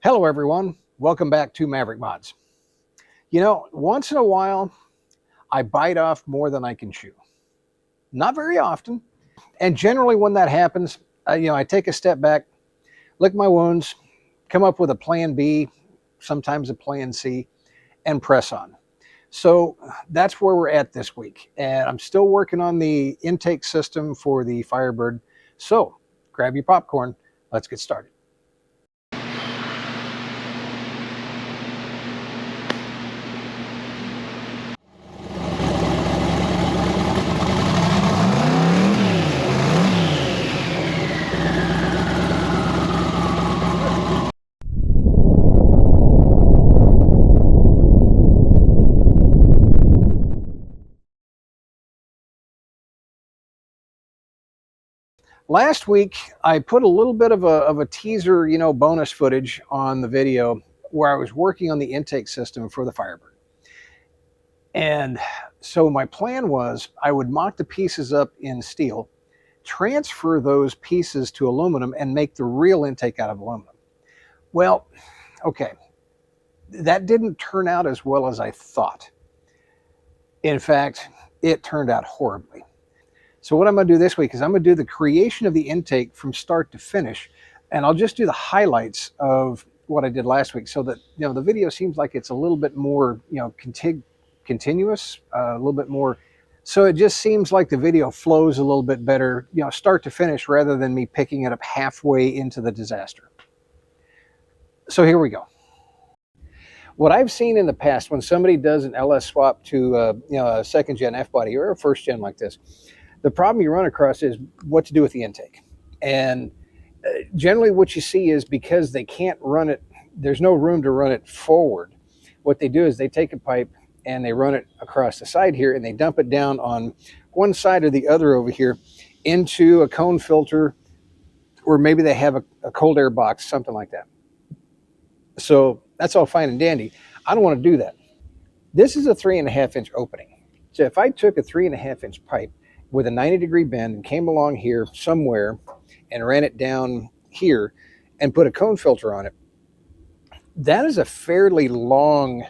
Hello everyone, welcome back to Maverick Mods. You know, once in a while, I bite off more than I can chew. Not very often. And generally when that happens, I take a step back, lick my wounds, come up with a plan B, sometimes a plan C, and press on. So that's where we're at this week. And I'm still working on the intake system for the Firebird. So grab your popcorn, let's get started. Last week, I put a little bit of a teaser, bonus footage on the video where I was working on the intake system for the Firebird. And so my plan was I would mock the pieces up in steel, transfer those pieces to aluminum, and make the real intake out of aluminum. Well, okay, that didn't turn out as well as I thought. In fact, it turned out horribly. So what I'm going to do this week is I'm going to do the creation of the intake from start to finish, and I'll just do the highlights of what I did last week so that, the video seems like it's a little bit more, continuous, a little bit more. So it just seems like the video flows a little bit better, start to finish, rather than me picking it up halfway into the disaster. So here we go. What I've seen in the past when somebody does an LS swap to, a second gen F body or a first gen like this, the problem you run across is what to do with the intake. And generally what you see is because they can't run it, there's no room to run it forward. What they do is they take a pipe and they run it across the side here and they dump it down on one side or the other over here into a cone filter, or maybe they have a cold air box, something like that. So that's all fine and dandy. I don't want to do that. This is a 3.5 inch opening. So if I took a 3.5 inch pipe with a 90-degree bend and came along here somewhere and ran it down here and put a cone filter on it, that is a fairly long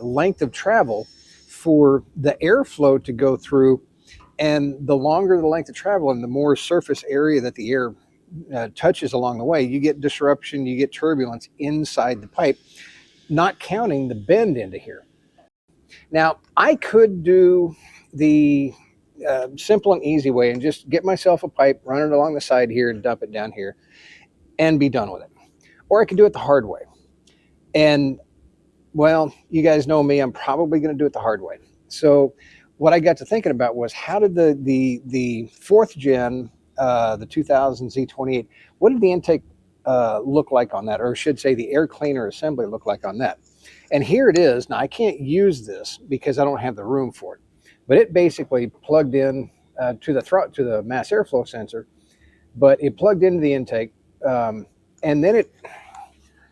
length of travel for the airflow to go through. And the longer the length of travel and the more surface area that the air touches along the way, you get disruption, you get turbulence inside the pipe, not counting the bend into here. Now, I could do the simple and easy way and just get myself a pipe, run it along the side here and dump it down here and be done with it. Or I could do it the hard way. And well, you guys know me, I'm probably going to do it the hard way. So what I got to thinking about was, how did the fourth gen, the 2000 Z28, what did the intake look like on that? Or I should say the air cleaner assembly look like on that? And here it is. Now I can't use this because I don't have the room for it. But it basically plugged in to the mass airflow sensor, but it plugged into the intake, and then it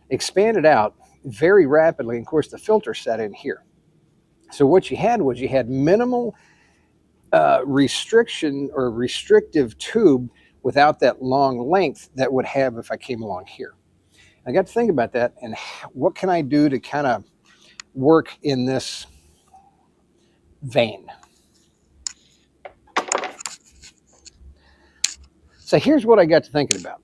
expanded out very rapidly. And of course, the filter set in here. So what you had was minimal restriction or restrictive tube without that long length that would have if I came along here. I got to think about that and what can I do to kind of work in this vein. So here's what I got to thinking about.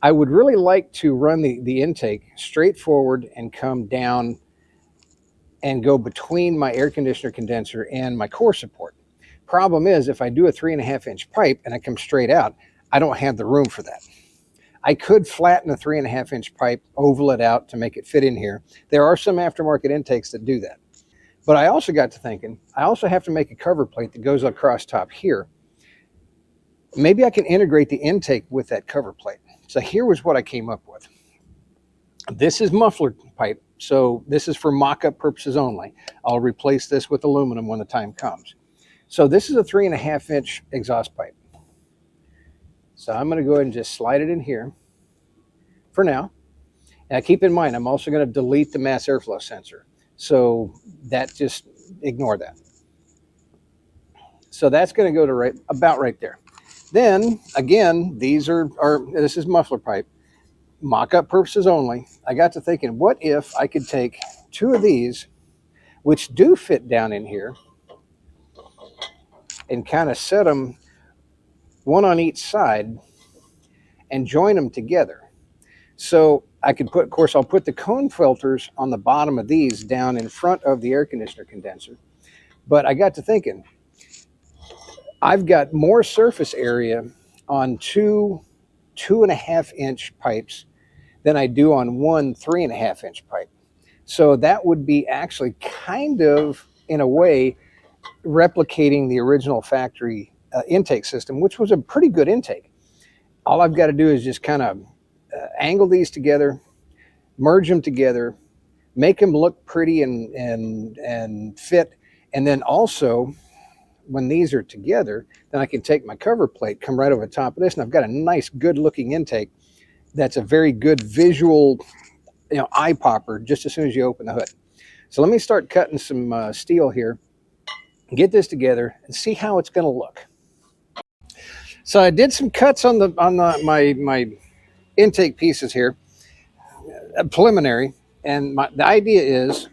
I would really like to run the intake straight forward and come down and go between my air conditioner condenser and my core support. Problem is, if I do a 3.5 inch pipe and I come straight out, I don't have the room for that. I could flatten a 3.5 inch pipe, oval it out to make it fit in here. There are some aftermarket intakes that do that. But I also got to thinking, I also have to make a cover plate that goes across top here. Maybe I can integrate the intake with that cover plate. So here was what I came up with. This is muffler pipe, so this is for mock-up purposes only. I'll replace this with aluminum when the time comes. So this is a 3.5 inch exhaust pipe. So I'm going to go ahead and just slide it in here for now. Now keep in mind, I'm also going to delete the mass airflow sensor. So that, just ignore that. So that's going to go to about right there. Then again, this is muffler pipe. mock-up purposes only, I got to thinking, what if I could take two of these, which do fit down in here, and kind of set them one on each side and join them together. So I could put, of course, I'll put the cone filters on the bottom of these down in front of the air conditioner condenser. But I got to thinking, I've got more surface area on two 2.5-inch pipes than I do on one 3.5-inch pipe. So that would be actually kind of, in a way, replicating the original factory intake system, which was a pretty good intake. All I've got to do is just kind of angle these together, merge them together, make them look pretty and fit. And then also, when these are together, then I can take my cover plate, come right over the top of this, and I've got a nice, good-looking intake that's a very good visual, eye popper just as soon as you open the hood. So let me start cutting some steel here, get this together, and see how it's going to look. So I did some cuts on my intake pieces here, preliminary, and the idea is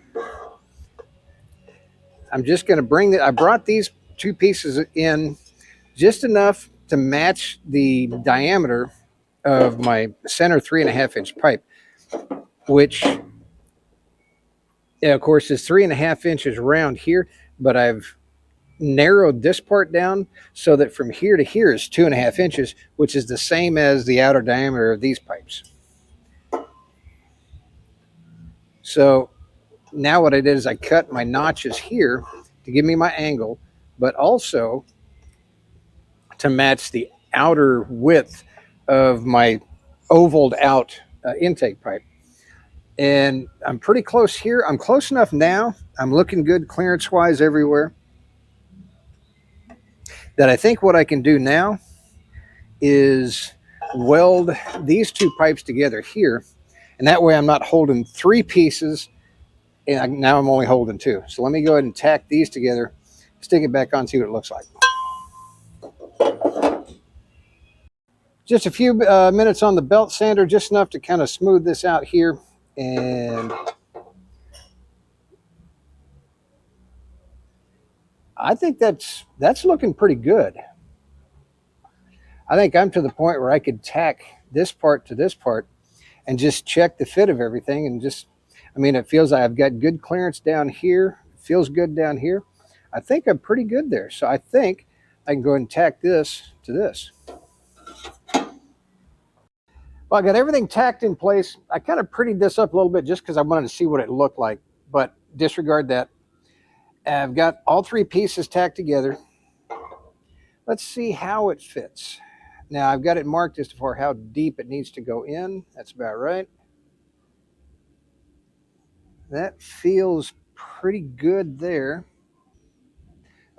I'm just going to I brought these two pieces in just enough to match the diameter of my center 3.5-inch pipe, which, of course, is 3.5 inches around here, but I've narrowed this part down so that from here to here is 2.5 inches, which is the same as the outer diameter of these pipes. So now what I did is I cut my notches here to give me my angle, but also to match the outer width of my ovaled out intake pipe. And I'm pretty close here. I'm close enough now. I'm looking good clearance wise everywhere, that I think what I can do now is weld these two pipes together here. And that way I'm not holding three pieces, and now I'm only holding two. So let me go ahead and tack these together, stick it back on, see what it looks like. Just a few minutes on the belt sander, just enough to kind of smooth this out here. And I think that's looking pretty good. I think I'm to the point where I could tack this part to this part and just check the fit of everything. And just, it feels like I've got good clearance down here. It feels good down here. I think I'm pretty good there. So I think I can go ahead and tack this to this. Well, I got everything tacked in place. I kind of prettied this up a little bit just because I wanted to see what it looked like, but disregard that. I've got all three pieces tacked together. Let's see how it fits. Now, I've got it marked as for how deep it needs to go in. That's about right. That feels pretty good there.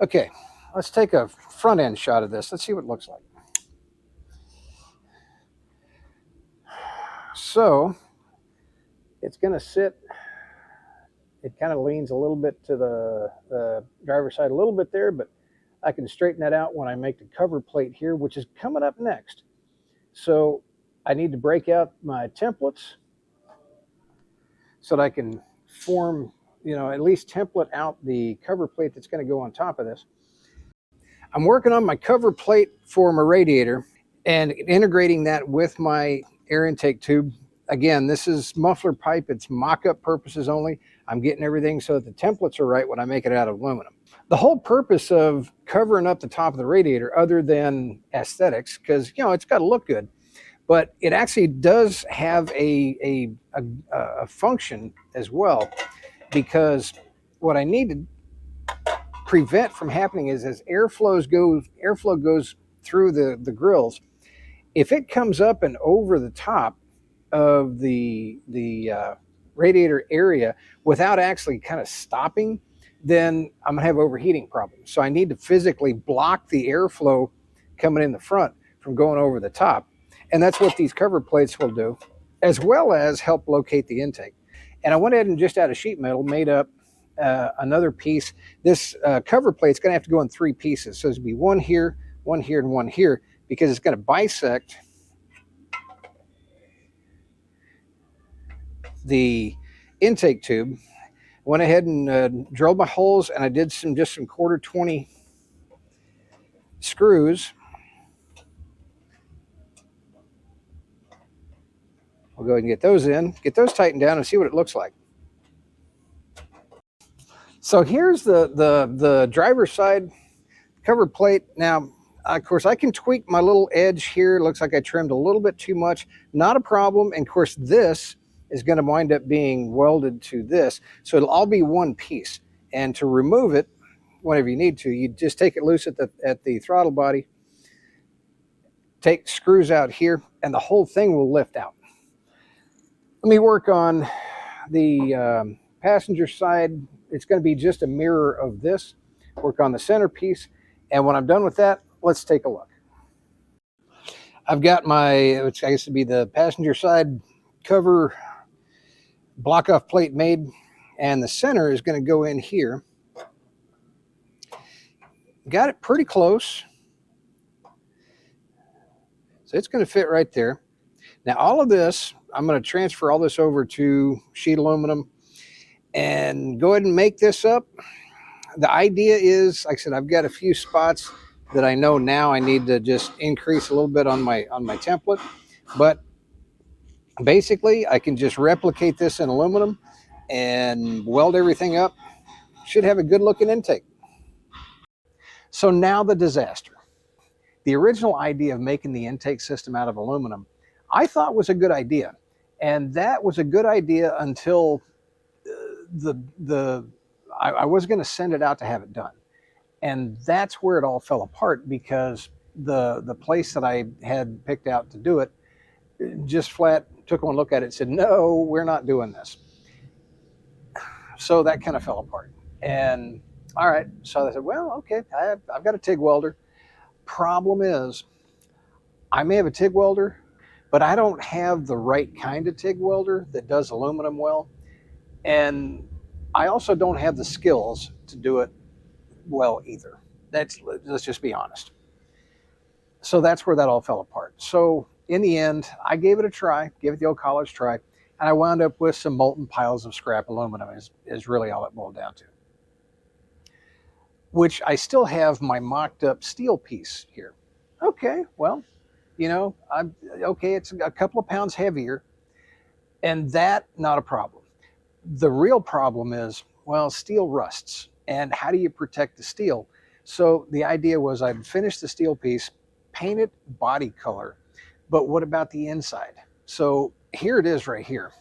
Okay, let's take a front end shot of this. Let's see what it looks like. So it's going to sit, it kind of leans a little bit to the driver's side a little bit there, but I can straighten that out when I make the cover plate here, which is coming up next. So I need to break out my templates so that I can form, at least template out the cover plate that's going to go on top of this. I'm working on my cover plate for my radiator and integrating that with my air intake tube. Again, this is muffler pipe. It's mock-up purposes only. I'm getting everything so that the templates are right when I make it out of aluminum. The whole purpose of covering up the top of the radiator, other than aesthetics, because it's got to look good, but it actually does have a function as well, because what I need to prevent from happening is as airflow goes through the grills, if it comes up and over the top of the radiator area without actually kind of stopping, then I'm gonna have overheating problems. So I need to physically block the airflow coming in the front from going over the top. And that's what these cover plates will do, as well as help locate the intake. And I went ahead and just out of sheet metal made up another piece. This cover plate's gonna have to go in three pieces. So there's gonna be one here, and one here, because it's gonna bisect the intake tube. Went ahead and drilled my holes, and I did just some 1/4 20 screws. We'll go ahead and get those in, get those tightened down, and see what it looks like. So here's the driver's side cover plate. Now, of course, I can tweak my little edge here. It looks like I trimmed a little bit too much. Not a problem. And of course, this is going to wind up being welded to this. So it'll all be one piece. And to remove it, whenever you need to, you just take it loose at the throttle body, take screws out here, and the whole thing will lift out. Let me work on the passenger side. It's going to be just a mirror of this. Work on the centerpiece. And when I'm done with that, let's take a look. I've got my, which I guess to be the passenger side cover block off plate made, and the center is going to go in here. Got it pretty close. So it's going to fit right there. Now all of this, I'm going to transfer all this over to sheet aluminum and go ahead and make this up. The idea is, like I said, I've got a few spots that I know now I need to just increase a little bit on my template, but basically I can just replicate this in aluminum and weld everything up. Should have a good looking intake. So now the disaster. The original idea of making the intake system out of aluminum, I thought was a good idea. And that was a good idea until I was going to send it out to have it done. And that's where it all fell apart, because the place that I had picked out to do it just flat took one look at it and said, no, we're not doing this. So that kind of fell apart. And all right, so I said, well, okay, I've got a TIG welder. Problem is, I may have a TIG welder, but I don't have the right kind of TIG welder that does aluminum well. And I also don't have the skills to do it well either. Let's just be honest. So that's where that all fell apart. So in the end, I gave it a try, gave it the old college try, and I wound up with some molten piles of scrap aluminum is really all it boiled down to. Which I still have my mocked up steel piece here. Okay, well, you know, okay, it's a couple of pounds heavier, and that, not a problem. The real problem is, well, steel rusts, and how do you protect the steel? So the idea was I'd finish the steel piece, paint it body color, but what about the inside? So here it is right here,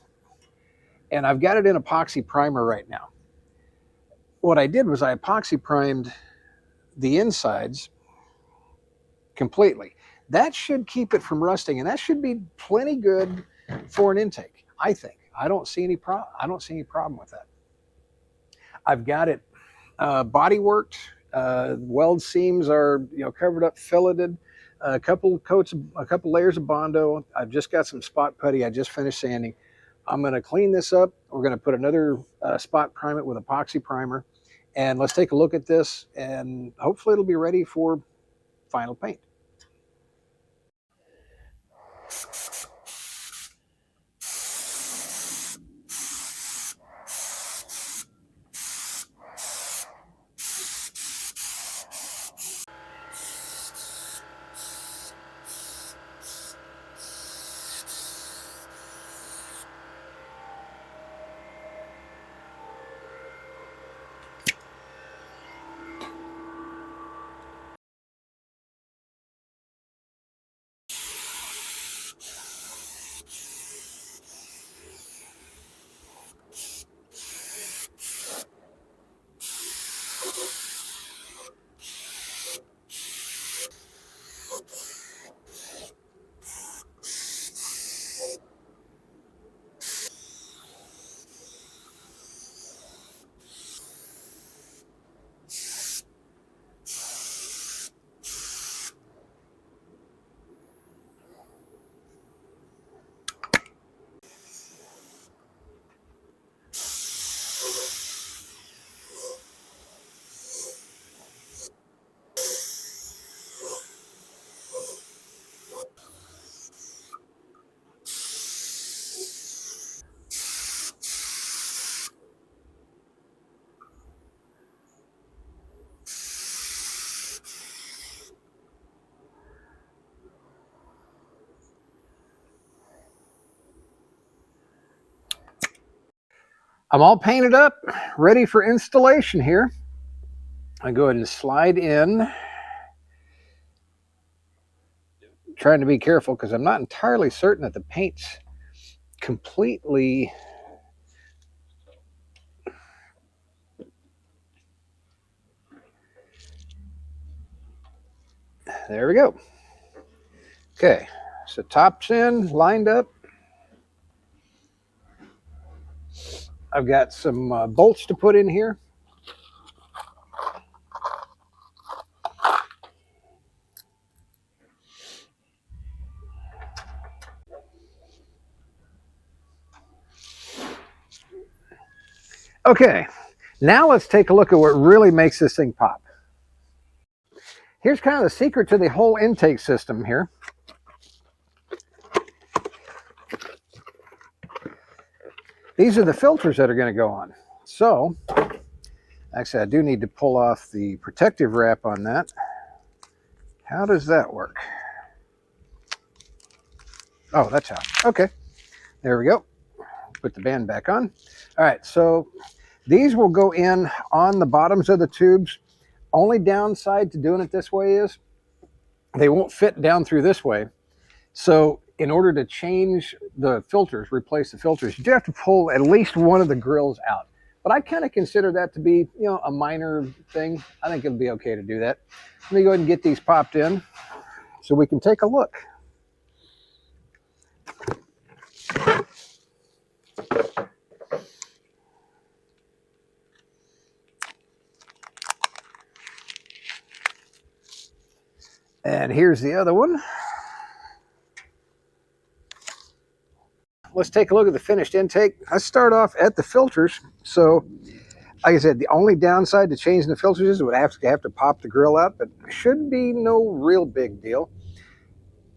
and I've got it in epoxy primer right now. What I did was I epoxy primed the insides completely. That should keep it from rusting, and that should be plenty good for an intake, I think. I don't see any problem with that. I've got it body worked. Weld seams are covered up, filleted. A couple layers of Bondo. I've just got some spot putty. I just finished sanding. I'm going to clean this up. We're going to put another spot prime it with epoxy primer, and let's take a look at this, and hopefully it'll be ready for final paint. I'm all painted up, ready for installation here. I go ahead and slide in, trying to be careful because I'm not entirely certain that the paint's completely there we go. Okay, so top's in, lined up. I've got some bolts to put in here. Okay, now let's take a look at what really makes this thing pop. Here's kind of the secret to the whole intake system here. These are the filters that are going to go on. So, actually I do need to pull off the protective wrap on that. How does that work? Oh, that's how. Okay, there we go. Put the band back on. All right, so these will go in on the bottoms of the tubes. Only downside to doing it this way is they won't fit down through this way. So in order to change the filters, replace the filters, you do have to pull at least one of the grills out. But I kind of consider that to be, you know, a minor thing. I think it'll be okay to do that. Let me go ahead and get these popped in so we can take a look. And here's the other one. Let's take a look at the finished intake. Let's start off at the filters. So, like I said, the only downside to changing the filters is it would have to pop the grill out, but should be no real big deal.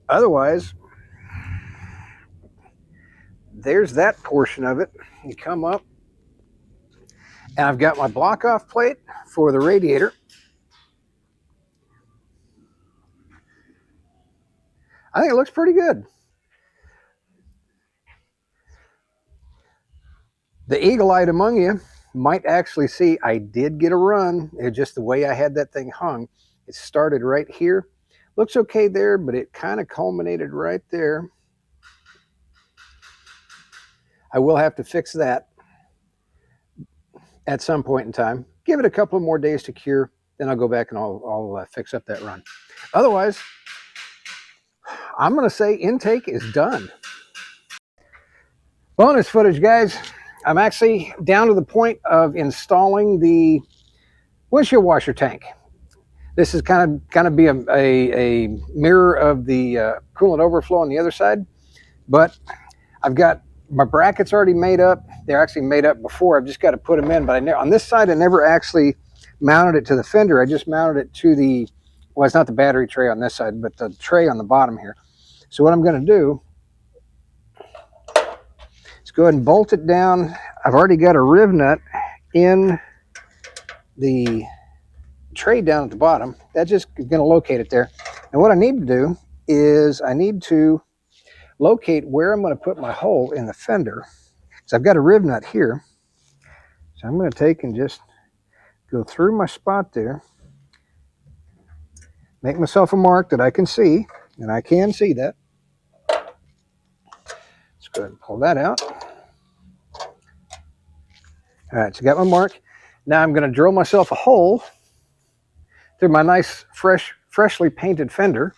Otherwise, there's that portion of it. You come up, and I've got my block-off plate for the radiator. I think it looks pretty good. The eagle-eyed among you might actually see I did get a run. It's just the way I had that thing hung. It started right here. Looks okay there, but it kind of culminated right there. I will have to fix that at some point in time. Give it a couple of more days to cure. Then I'll go back and I'll fix up that run. Otherwise, I'm going to say intake is done. Bonus footage, guys. I'm actually down to the point of installing the windshield washer tank. This is kind of be a mirror of the coolant overflow on the other side, but I've got my brackets already made up. They're actually made up before. I've just got to put them in, but on this side I never actually mounted it to the fender. I just mounted it to the, well, it's not the battery tray on this side, but the tray on the bottom here. So what I'm going to do, go ahead and bolt it down. I've already got a riv nut in the tray down at the bottom. That's just going to locate it there. And what I need to do is I need to locate where I'm going to put my hole in the fender. So I've got a riv nut here. So I'm going to take and just go through my spot there. Make myself a mark that I can see, and I can see that. Let's go ahead and pull that out. All right, so I got my mark. Now I'm going to drill myself a hole through my nice, freshly painted fender.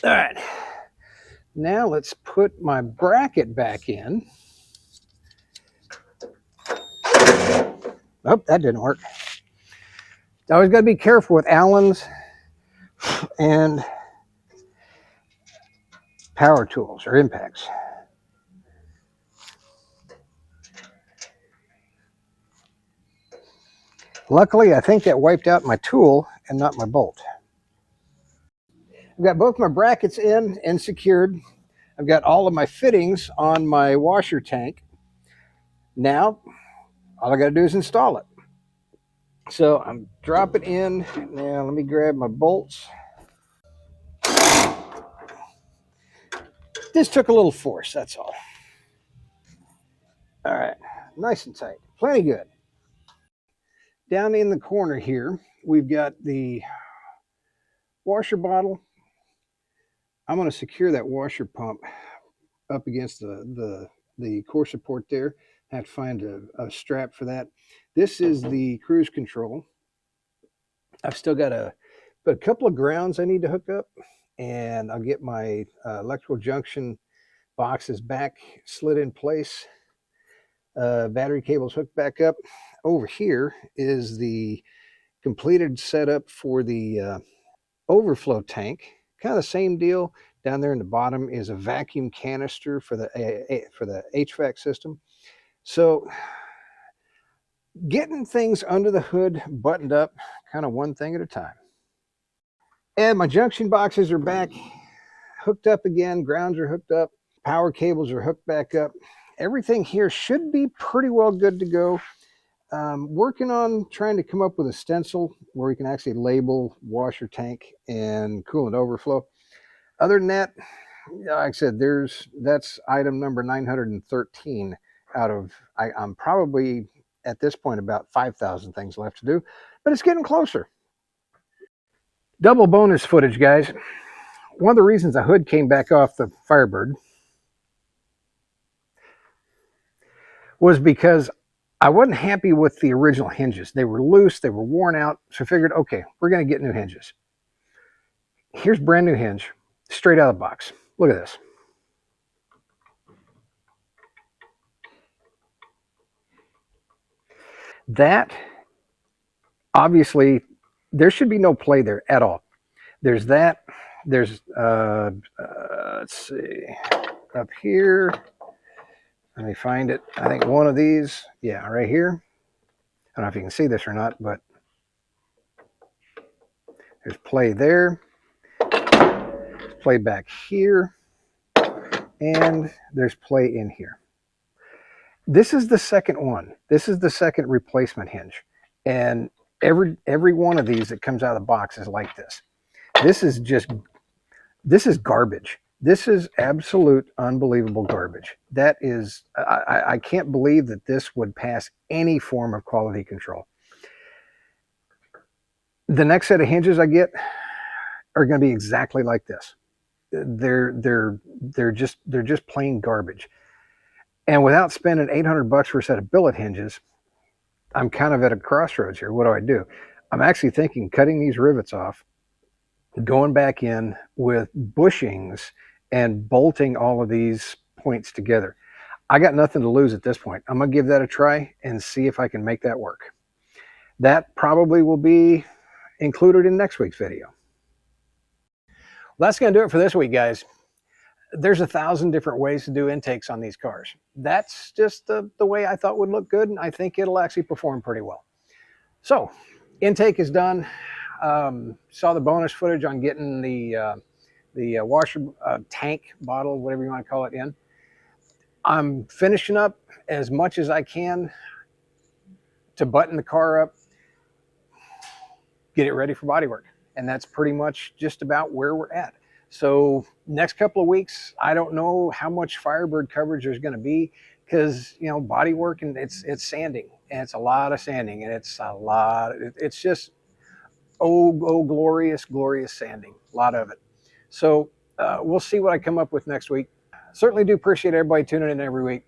All right, now let's put my bracket back in. Oh, that didn't work. Always got to be careful with Allens and power tools or impacts. Luckily, I think that wiped out my tool and not my bolt. I've got both my brackets in and secured. I've got all of my fittings on my washer tank. Now, all I got to do is install it. So I'm dropping in. Now let me grab my bolts. This took a little force, that's all. All right, nice and tight, plenty good. Down in the corner here, we've got the washer bottle. I'm going to secure that washer pump up against the core support there. I have to find a strap for that. This is the cruise control. I've still got a couple of grounds I need to hook up, and I'll get my electrical junction boxes back slid in place. Battery cables hooked back up. Over here is the completed setup for the overflow tank. Kind of the same deal. Down there in the bottom is a vacuum canister for the HVAC system. So getting things under the hood buttoned up, kind of one thing at a time. And my junction boxes are back hooked up again. Grounds are hooked up. Power cables are hooked back up. Everything here should be pretty well good to go. Working on trying to come up with a stencil where we can actually label washer tank and coolant overflow. Other than that, like I said, that's item number 913 out of, I'm probably at this point about 5,000 things left to do, but it's getting closer. Double bonus footage, guys. One of the reasons the hood came back off the Firebird was because I wasn't happy with the original hinges. They were loose, they were worn out, so I figured, okay, we're going to get new hinges. Here's brand new hinge, straight out of the box. Look at this. That, obviously, there should be no play there at all. There's that. There's, let's see, up here. Let me find it. I think one of these, yeah, right here. I don't know if you can see this or not, but there's play there. There's play back here. And there's play in here. This is the second one. This is the second replacement hinge. And every one of these that comes out of the box is like this. This is garbage. This is absolute unbelievable garbage. That is, I can't believe that this would pass any form of quality control. The next set of hinges I get are going to be exactly like this. They're just plain garbage. And without spending $800 for a set of billet hinges, I'm kind of at a crossroads here. What do? I'm actually thinking cutting these rivets off, going back in with bushings and bolting all of these points together. I got nothing to lose at this point. I'm going to give that a try and see if I can make that work. That probably will be included in next week's video. Well, that's going to do it for this week, guys. There's 1,000 different ways to do intakes on these cars. That's just the way I thought would look good, and I think it'll actually perform pretty well. So, intake is done. Saw the bonus footage on getting the washer tank bottle, whatever you want to call it, in. I'm finishing up as much as I can to button the car up, get it ready for bodywork. And that's pretty much just about where we're at. So next couple of weeks, I don't know how much Firebird coverage there's going to be because, you know, bodywork and it's sanding, and it's a lot of sanding, and it's just, oh, glorious, glorious sanding, a lot of it. So we'll see what I come up with next week. Certainly do appreciate everybody tuning in every week.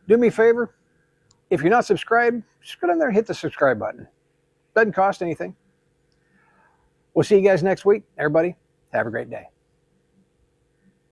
Do me a favor, if you're not subscribed, just go down there and hit the subscribe button. Doesn't cost anything. We'll see you guys next week. Everybody, have a great day.